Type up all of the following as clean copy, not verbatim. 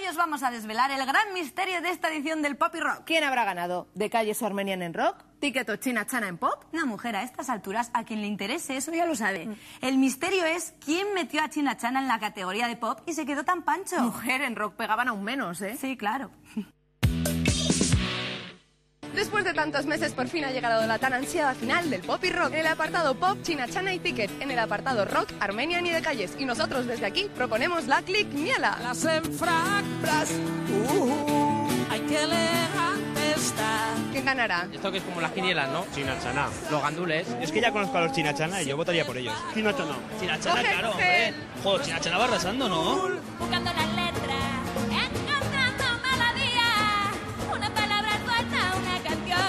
os vamos a desvelar el gran misterio de esta edición del Pop y Rock. ¿Quién habrá ganado? ¿De Calles o Armenian en rock? ¿Ticket o China Chana en pop? Una mujer a estas alturas, a quien le interese, eso ya lo sabe. El misterio es quién metió a China Chana en la categoría de pop y se quedó tan pancho. Mujer, en rock pegaban aún menos, ¿eh? Sí, claro. Después de tantos meses, por fin ha llegado la tan ansiada final del Pop y Rock. En el apartado Pop, China Chana y Ticket. En el apartado Rock, Armenian y De Calles. Y nosotros desde aquí proponemos la Click Niela. Las enfractas, hay que elegante estar. ¿Quién ganará? Esto que es como las quinielas, ¿no? China Chana. Los gandules. Es que ya conozco a los China Chana y yo votaría por ellos. China Chana. China Chana, Coge, claro, coge. hombre. Joder, China Chana va arrasando, ¿no? Buscando las letras, encontrando melodías, una palabra suelta, una canción.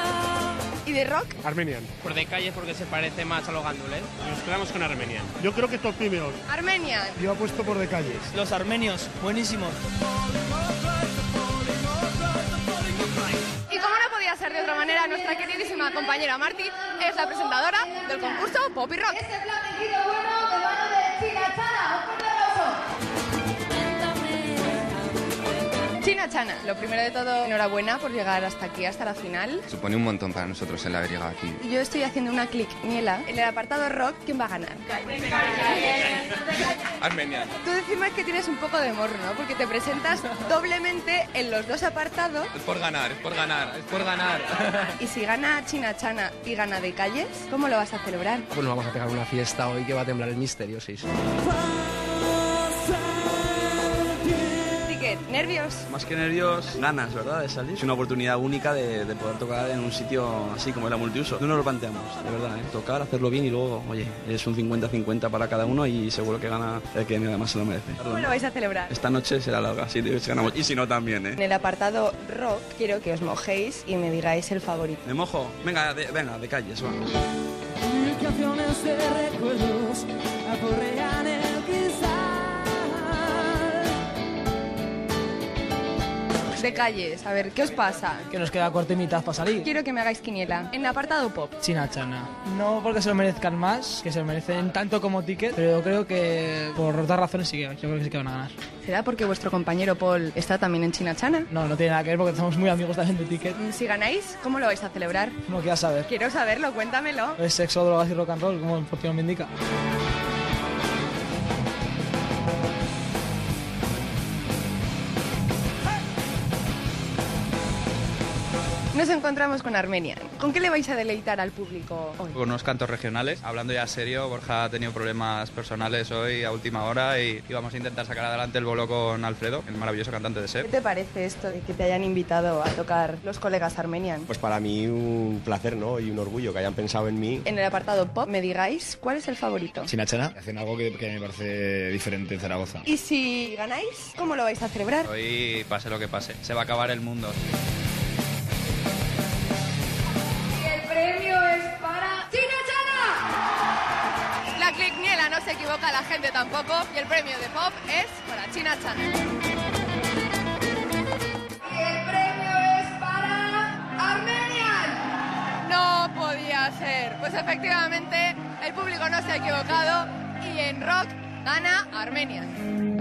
¿Y de rock? Armenian. Por De Calles porque se parece más a los gandules. Nos quedamos con Armenian. Yo creo que top primeros. Armenian. Yo apuesto por De Calles. Los armenios, buenísimos. Y como no podía ser de otra manera, nuestra queridísima compañera Marti es la presentadora del concurso Pop y Rock. Este flamenquito bueno de mano de China Chana. Un fuerte aplauso. China Chana, lo primero de todo, enhorabuena por llegar hasta aquí, hasta la final. Supone un montón para nosotros el haber llegado aquí. Yo estoy haciendo una click niela. En el apartado rock, ¿quién va a ganar? Armenian. Tú decime que tienes un poco de morro, ¿no? Porque te presentas doblemente en los dos apartados. Es por ganar, es por ganar, es por ganar. Y si gana China Chana y gana De Calles, ¿cómo lo vas a celebrar? Pues nos vamos a pegar una fiesta hoy que va a temblar el misterio, sí. Ticket, ¿nervios? Más que nervios, ganas, ¿verdad? De salir. Es una oportunidad única de poder tocar en un sitio así como era multiuso. No nos lo planteamos, de verdad, ¿eh? Tocar, hacerlo bien y luego, oye, es un 50-50 para cada uno y seguro que gana el que además se lo merece. ¿Cómo lo vais a celebrar? Esta noche será larga, si ganamos. Y si no, también, En ¿eh? el apartado rock, quiero que os mojéis y me digáis el favorito. ¿Me mojo? Venga, De Calles, va. Mil canciones de recuerdos aporrean el cristal. De Calles, a ver, ¿qué os pasa? Que nos queda corte y mitad para salir. Quiero que me hagáis quiniela. En el apartado pop. China Chana. No porque se lo merezcan más, que se lo merecen tanto como Ticket, pero yo creo que por otras razones sí que yo creo que sí que van a ganar. ¿Será porque vuestro compañero Paul está también en China Chana? No, no tiene nada que ver porque somos muy amigos también de Ticket. Si ganáis, ¿cómo lo vais a celebrar? No quieras saber. Quiero saberlo, cuéntamelo. Es sexo, drogas y rock and roll, como el propio me indica. Nos encontramos con Armenian. ¿Con qué le vais a deleitar al público hoy? Con unos cantos regionales. Hablando ya serio, Borja ha tenido problemas personales hoy a última hora y vamos a intentar sacar adelante el bolo con Alfredo, el maravilloso cantante de ¿Qué SEP. te parece esto de que te hayan invitado a tocar los colegas Armenian? Pues para mí un placer, ¿no? Y un orgullo que hayan pensado en mí. En el apartado pop, me digáis cuál es el favorito. China Chana hacen algo que me parece diferente en Zaragoza. Y si ganáis, ¿cómo lo vais a celebrar? Hoy, pase lo que pase, se va a acabar el mundo. El premio es para China Chana. La click niela no se equivoca, la gente tampoco. Y el premio de pop es para China Chana. Y el premio es para Armenian. No podía ser. Pues efectivamente, el público no se ha equivocado y en rock gana Armenian.